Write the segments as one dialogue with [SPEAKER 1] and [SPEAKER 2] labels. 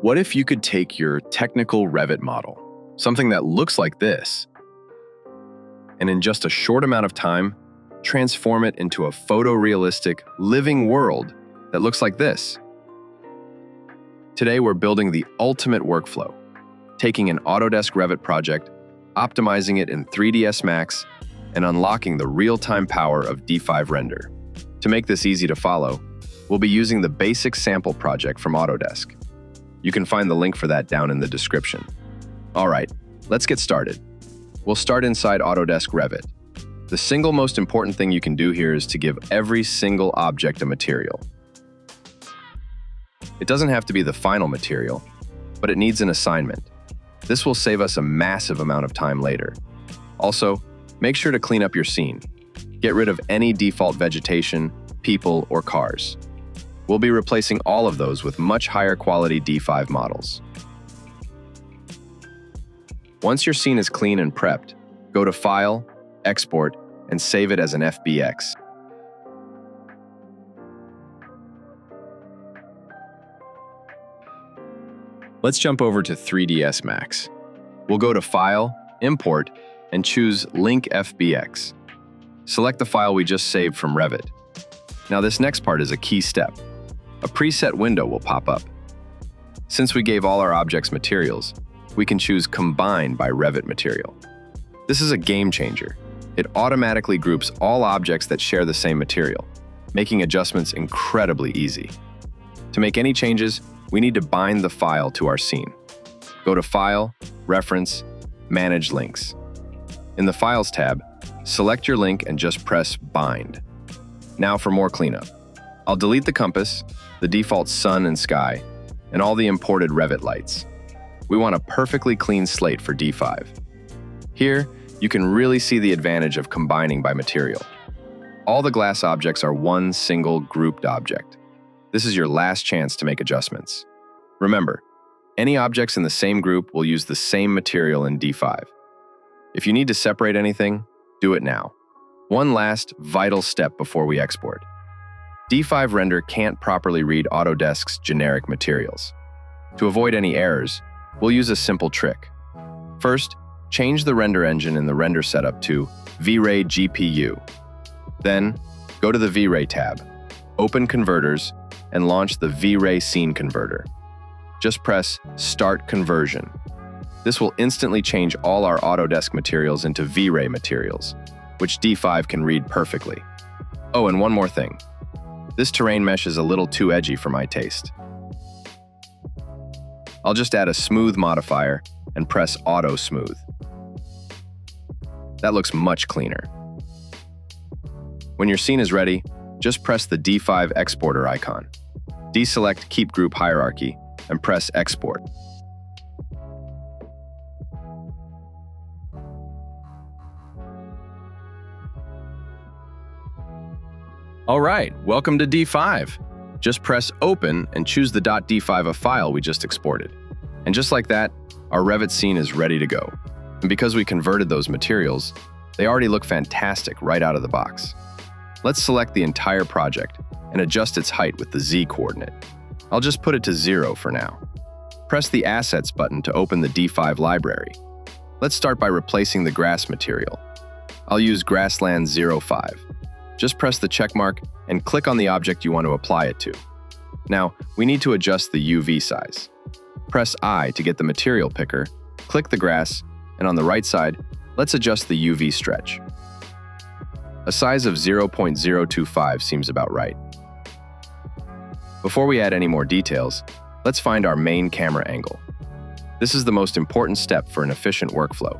[SPEAKER 1] What if you could take your technical Revit model, something that looks like this, and in just a short amount of time, transform it into a photorealistic, living world that looks like this? Today, we're building the ultimate workflow, taking an Autodesk Revit project, optimizing it in 3ds Max, and unlocking the real-time power of D5 Render. To make this easy to follow, we'll be using the basic sample project from Autodesk. You can find the link for that down in the description. All right, let's get started. We'll start inside Autodesk Revit. The single most important thing you can do here is to give every single object a material. It doesn't have to be the final material, but it needs an assignment. This will save us a massive amount of time later. Also, make sure to clean up your scene. Get rid of any default vegetation, people, or cars. We'll be replacing all of those with much higher quality D5 models. Once your scene is clean and prepped, go to File, Export, and save it as an FBX. Let's jump over to 3ds Max. We'll go to File, Import, and choose Link FBX. Select the file we just saved from Revit. Now this next part is a key step. A preset window will pop up. Since we gave all our objects materials, we can choose Combine by Revit Material. This is a game changer. It automatically groups all objects that share the same material, making adjustments incredibly easy. To make any changes, we need to bind the file to our scene. Go to File, Reference, Manage Links. In the Files tab, select your link and just press Bind. Now for more cleanup. I'll delete the compass, the default sun and sky, and all the imported Revit lights. We want a perfectly clean slate for D5. Here, you can really see the advantage of combining by material. All the glass objects are one single grouped object. This is your last chance to make adjustments. Remember, any objects in the same group will use the same material in D5. If you need to separate anything, do it now. One last vital step before we export. D5 Render can't properly read Autodesk's generic materials. To avoid any errors, we'll use a simple trick. First, change the render engine in the render setup to V-Ray GPU. Then, go to the V-Ray tab, open Converters, and launch the V-Ray Scene Converter. Just press Start Conversion. This will instantly change all our Autodesk materials into V-Ray materials, which D5 can read perfectly. Oh, and one more thing. This terrain mesh is a little too edgy for my taste. I'll just add a smooth modifier and press Auto Smooth. That looks much cleaner. When your scene is ready, just press the D5 exporter icon. Deselect Keep Group Hierarchy and press Export. All right, welcome to D5. Just press Open and choose the .d5 file we just exported. And just like that, our Revit scene is ready to go. And because we converted those materials, they already look fantastic right out of the box. Let's select the entire project and adjust its height with the Z coordinate. I'll just put it to 0 for now. Press the Assets button to open the D5 library. Let's start by replacing the grass material. I'll use Grassland 05. Just press the check mark and click on the object you want to apply it to. Now, we need to adjust the UV size. Press I to get the material picker, click the grass, and on the right side, let's adjust the UV stretch. A size of 0.025 seems about right. Before we add any more details, let's find our main camera angle. This is the most important step for an efficient workflow.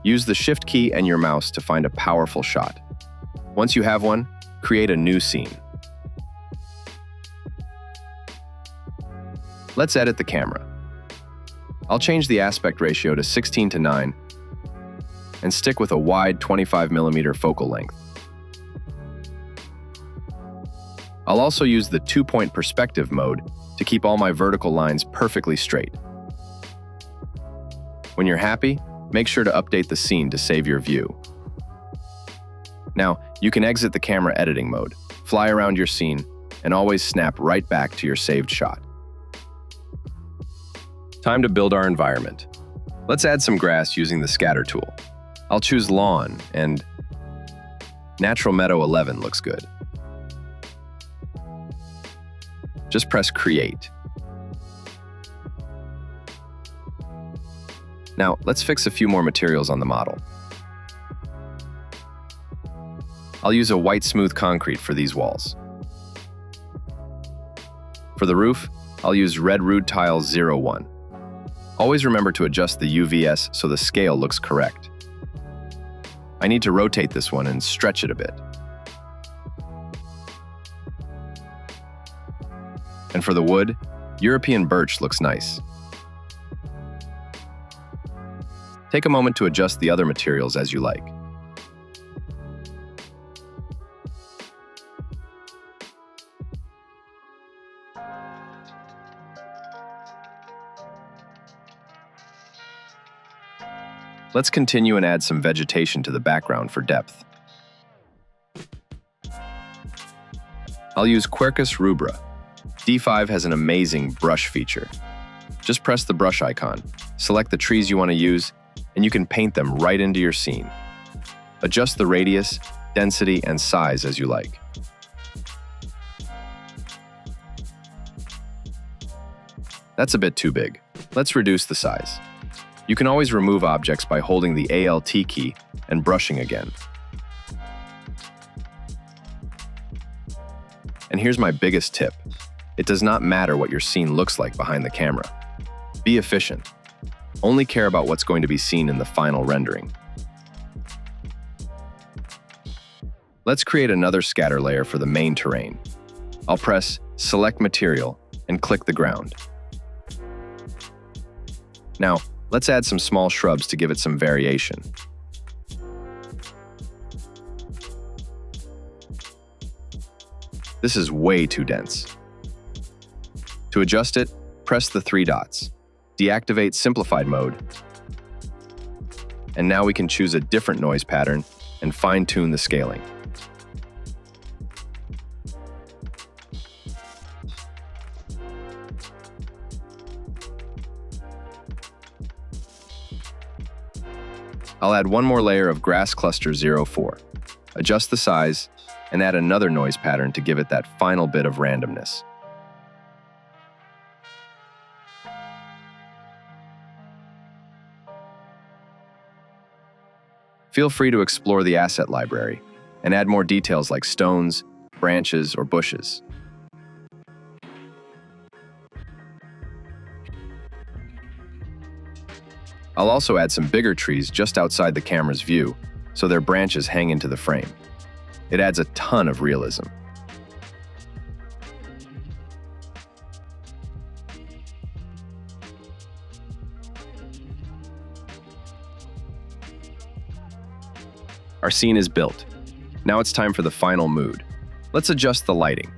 [SPEAKER 1] Use the Shift key and your mouse to find a powerful shot. Once you have one, create a new scene. Let's edit the camera. I'll change the aspect ratio to 16:9 and stick with a wide 25mm focal length. I'll also use the 2-point perspective mode to keep all my vertical lines perfectly straight. When you're happy, make sure to update the scene to save your view. Now, you can exit the camera editing mode, fly around your scene, and always snap right back to your saved shot. Time to build our environment. Let's add some grass using the scatter tool. I'll choose lawn, and natural meadow 11 looks good. Just press create. Now, let's fix a few more materials on the model. I'll use a white smooth concrete for these walls. For the roof, I'll use red root tile 01. Always remember to adjust the UVS so the scale looks correct. I need to rotate this one and stretch it a bit. And for the wood, European birch looks nice. Take a moment to adjust the other materials as you like. Let's continue and add some vegetation to the background for depth. I'll use Quercus rubra. D5 has an amazing brush feature. Just press the brush icon, select the trees you want to use, and you can paint them right into your scene. Adjust the radius, density, and size as you like. That's a bit too big. Let's reduce the size. You can always remove objects by holding the Alt key and brushing again. And here's my biggest tip. It does not matter what your scene looks like behind the camera. Be efficient. Only care about what's going to be seen in the final rendering. Let's create another scatter layer for the main terrain. I'll press Select Material and click the ground. Now, let's add some small shrubs to give it some variation. This is way too dense. To adjust it, press the three dots. Deactivate Simplified mode. And now we can choose a different noise pattern and fine-tune the scaling. I'll add one more layer of Grass Cluster 04. Adjust the size, and add another noise pattern to give it that final bit of randomness. Feel free to explore the asset library and add more details like stones, branches, or bushes. I'll also add some bigger trees just outside the camera's view, so their branches hang into the frame. It adds a ton of realism. Our scene is built. Now it's time for the final mood. Let's adjust the lighting.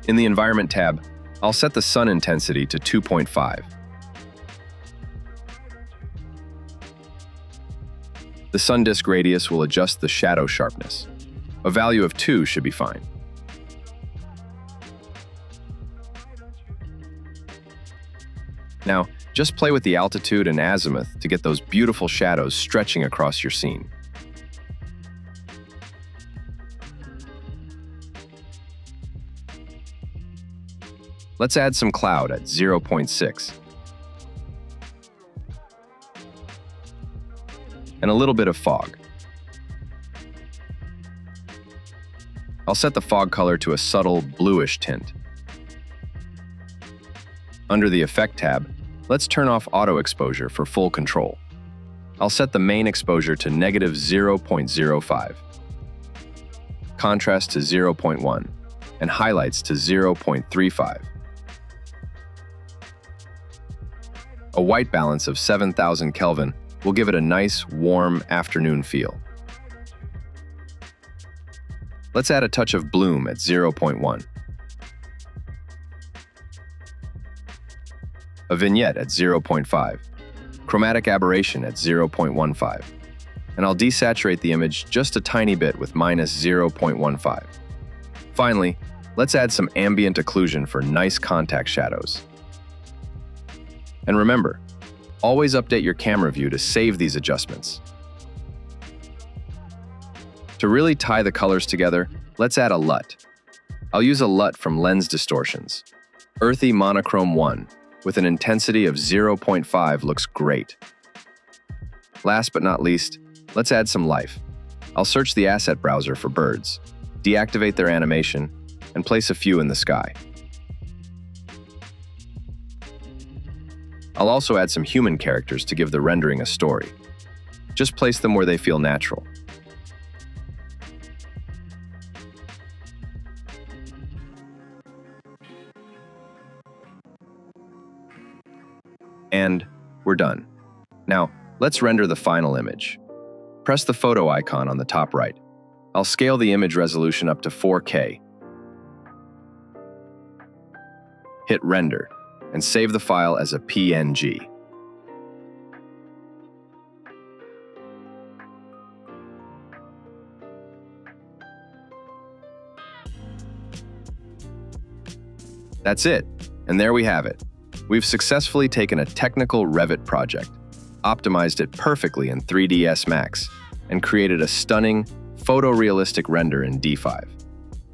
[SPEAKER 1] In the Environment tab, I'll set the sun intensity to 2.5. The sun disk radius will adjust the shadow sharpness. A value of 2 should be fine. Now, just play with the altitude and azimuth to get those beautiful shadows stretching across your scene. Let's add some cloud at 0.6. And a little bit of fog. I'll set the fog color to a subtle bluish tint. Under the Effect tab, let's turn off Auto Exposure for full control. I'll set the main exposure to -0.05, contrast to 0.1, and highlights to 0.35. A white balance of 7,000 Kelvin will give it a nice, warm afternoon feel. Let's add a touch of bloom at 0.1. A vignette at 0.5. Chromatic aberration at 0.15. And I'll desaturate the image just a tiny bit with -0.15. Finally, let's add some ambient occlusion for nice contact shadows. And remember, always update your camera view to save these adjustments. To really tie the colors together, let's add a LUT. I'll use a LUT from Lens Distortions. Earthy Monochrome 1 with an intensity of 0.5 looks great. Last but not least, let's add some life. I'll search the asset browser for birds, deactivate their animation, and place a few in the sky. I'll also add some human characters to give the rendering a story. Just place them where they feel natural. And we're done. Now, let's render the final image. Press the photo icon on the top right. I'll scale the image resolution up to 4K. Hit Render, and save the file as a PNG. That's it, and there we have it. We've successfully taken a technical Revit project, optimized it perfectly in 3ds Max, and created a stunning, photorealistic render in D5.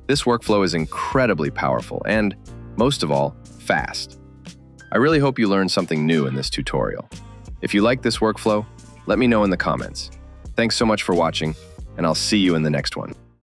[SPEAKER 1] This workflow is incredibly powerful and, most of all, fast. I really hope you learned something new in this tutorial. If you like this workflow, let me know in the comments. Thanks so much for watching, and I'll see you in the next one.